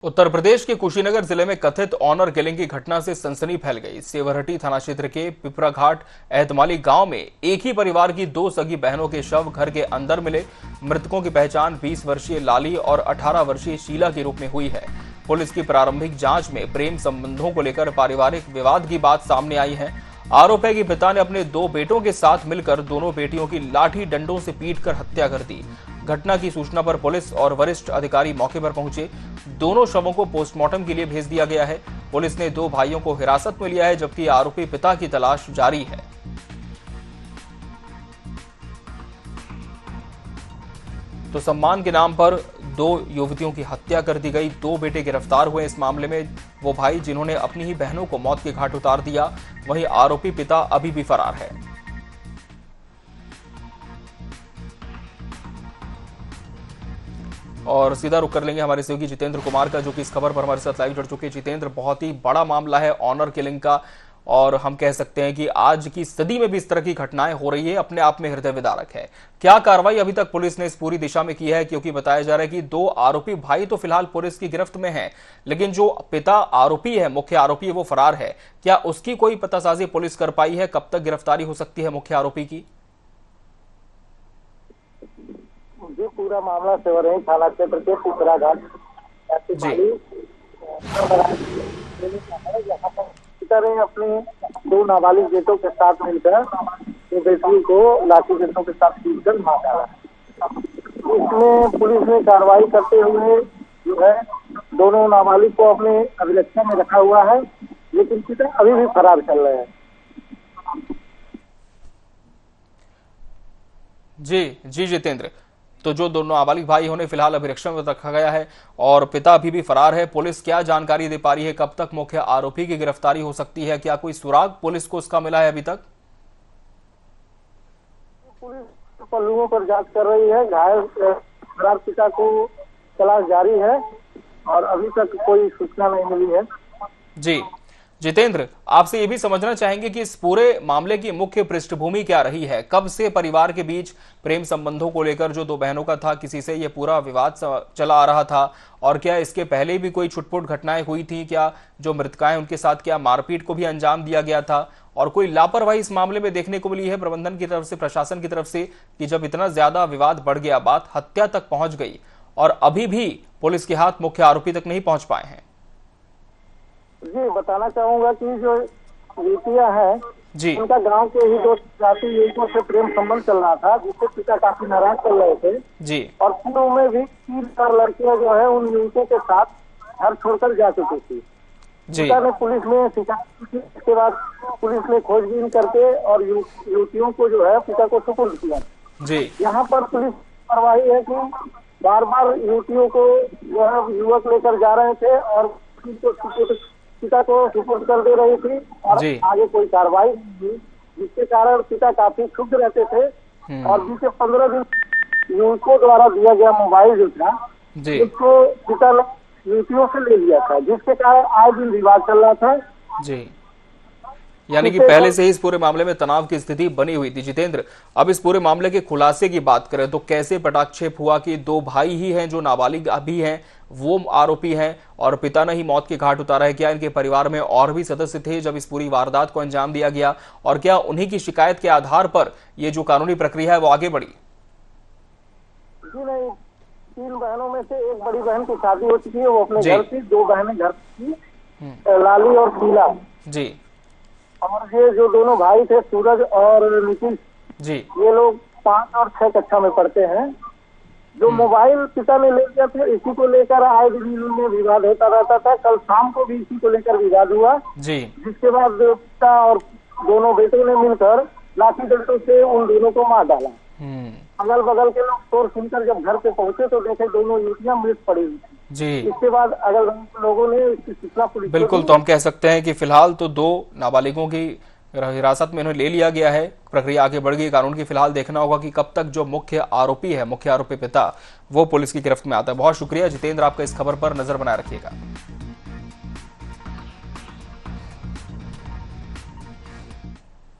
उत्तर प्रदेश के कुशीनगर जिले में कथित ऑनर किलिंग की घटना से सनसनी फैल गई। सेवरहटी थाना क्षेत्र के पिपराघाट एहतमाली गांव में एक ही परिवार की दो सगी बहनों के शव घर के अंदर मिले। मृतकों की पहचान 20 वर्षीय लाली और 18 वर्षीय शीला के रूप में हुई है। पुलिस की प्रारंभिक जांच में प्रेम संबंधों को लेकर पारिवारिक विवाद की बात सामने आई है। आरोप है कि पिता ने अपने दो बेटों के साथ मिलकर दोनों बेटियों की लाठी डंडों से पीटकर हत्या कर दी। घटना की सूचना पर पुलिस और वरिष्ठ अधिकारी मौके पर पहुंचे। दोनों शवों को पोस्टमार्टम के लिए भेज दिया गया है। पुलिस ने दो भाइयों को हिरासत में लिया है, जबकि आरोपी पिता की तलाश जारी है। तो सम्मान के नाम पर दो युवतियों की हत्या कर दी गई। दो बेटे गिरफ्तार हुए इस मामले में, वो भाई जिन्होंने अपनी ही बहनों को मौत के घाट उतार दिया। वहीं आरोपी पिता अभी भी फरार है। और सीधा रुक कर लेंगे हमारे सहयोगी जितेंद्र कुमार का, जो कि इस खबर पर हमारे साथ लाइव जुड़ चुके हैं। जितेंद्र, बहुत ही बड़ा मामला है ऑनर किलिंग का, और हम कह सकते हैं कि आज की सदी में भी इस तरह की घटनाएं हो रही है, अपने आप में हृदय विदारक है। क्या कार्रवाई अभी तक पुलिस ने इस पूरी दिशा में की है? क्योंकि बताया जा रहा है कि दो आरोपी भाई तो फिलहाल पुलिस की गिरफ्त में हैं, लेकिन जो पिता आरोपी है, मुख्य आरोपी है, वो फरार है। क्या उसकी कोई पतासाजी पुलिस कर पाई है? कब तक गिरफ्तारी हो सकती है मुख्य आरोपी की? जो पूरा मामला सेवरहटी थाना क्षेत्र के पिपराघाट पिता ने अपने दो नाबालिग बेटों के साथ मिलकर बेटी को लाठी डंडों के साथ पीटकर मार डाला। इसमें पुलिस ने कार्रवाई करते हुए जो है दोनों नाबालिग को अपने अभिरक्षा में रखा हुआ है, लेकिन पिता अभी भी फरार चल रहे हैं। जी जितेंद्र, तो जो दोनों नाबालिग भाई उन्हें फिलहाल अभिरक्षा में रखा गया है और पिता अभी भी फरार है। पुलिस क्या जानकारी दे पा रही है? कब तक मुख्य आरोपी की गिरफ्तारी हो सकती है? क्या कोई सुराग पुलिस को उसका मिला है अभी तक? पुलिस पहलुओं पर जांच कर रही है। घायल फरार पिता को तलाश जारी है और अभी तक कोई सूचना नहीं मिली है। जी जितेंद्र, आपसे ये भी समझना चाहेंगे कि इस पूरे मामले की मुख्य पृष्ठभूमि क्या रही है? कब से परिवार के बीच प्रेम संबंधों को लेकर जो दो बहनों का था, किसी से ये पूरा विवाद चला आ रहा था? और क्या इसके पहले भी कोई छुटपुट घटनाएं हुई थी? क्या जो मृतकाएं उनके साथ क्या मारपीट को भी अंजाम दिया गया था? और कोई लापरवाही इस मामले में देखने को मिली है प्रबंधन की तरफ से, प्रशासन की तरफ से, कि जब इतना ज्यादा विवाद बढ़ गया, बात हत्या तक पहुंच गई और अभी भी पुलिस के हाथ मुख्य आरोपी तक नहीं पहुंच पाए हैं? जी बताना चाहूंगा कि जो युवतियां हैं जी, उनका गांव के ही दो जाति युवकों से प्रेम संबंध चल रहा था, जिससे पिता काफी नाराज चल रहे थे। जी, और पूर्व में भी 3-4 लड़कियां जो है उन युवकों के साथ घर छोड़कर जा चुकी थी। जी, पिता ने पुलिस में शिकायत की। इसके बाद पुलिस ने खोजबीन करके और युवतियों को जो है पिता को सुपुर्द किया। जी, यहाँ पर पुलिस कार्रवाई है कि बार बार युवतियों को जो है युवक लेकर जा रहे थे और पिता को सुपुर्द कर दे रही थी और आगे कोई कार्रवाई नहीं हुई, जिसके कारण पिता काफी क्षुब्ध रहते थे। और बीते 15 दिन युवकों द्वारा दिया गया मोबाइल जो था उसको पिता ने युवतियों से ले लिया था, जिसके कारण आए दिन विवाद चल रहा था। जी, यानी कि पहले से ही इस पूरे मामले में तनाव की स्थिति बनी हुई थी। जितेंद्र, अब इस पूरे मामले के खुलासे की बात करें तो कैसे पटाक्षेप हुआ कि दो भाई ही हैं जो नाबालिग अभी हैं, वो आरोपी हैं और पिता ने ही मौत के घाट उतारा है? क्या इनके परिवार में और भी सदस्य थे जब इस पूरी वारदात को अंजाम दिया गया? और क्या उन्हीं की शिकायत के आधार पर ये जो कानूनी प्रक्रिया है वो आगे बढ़ी? जी नहीं, 3 बहनों में से एक बड़ी बहन की शादी हो चुकी है, वो अपने घर थी। 2 बहनें घर थी, लाली और शीला जी। और ये जो दोनों भाई थे सूरज और नीतीश जी, ये लोग 5 और 6 कक्षा में पढ़ते हैं। जो मोबाइल पिता ने ले लिया था, इसी को लेकर आए दिन में विवाद होता रहता था। कल शाम को भी इसी को लेकर विवाद हुआ जी, जिसके बाद पिता और दोनों बेटों ने मिलकर लाठी डंडों से उन दोनों को मार डाला। अगल बगल के लोग शोर सुनकर जब घर पे पहुंचे तो देखे दोनों युवतियां मृत पड़ी हुई थी जी। इसके बाद अगल लोगों ने इसकी सूचना पुलिस बिल्कुल, तो हम कह सकते हैं कि फिलहाल तो दो नाबालिगों की हिरासत में इन्हें ले लिया गया है। प्रक्रिया आगे बढ़ गई कानून की। फिलहाल देखना होगा कि कब तक जो मुख्य आरोपी है, मुख्य आरोपी पिता, वो पुलिस की गिरफ्त में आता है। बहुत शुक्रिया जितेंद्र, आपका इस खबर पर नजर बनाए रखिएगा।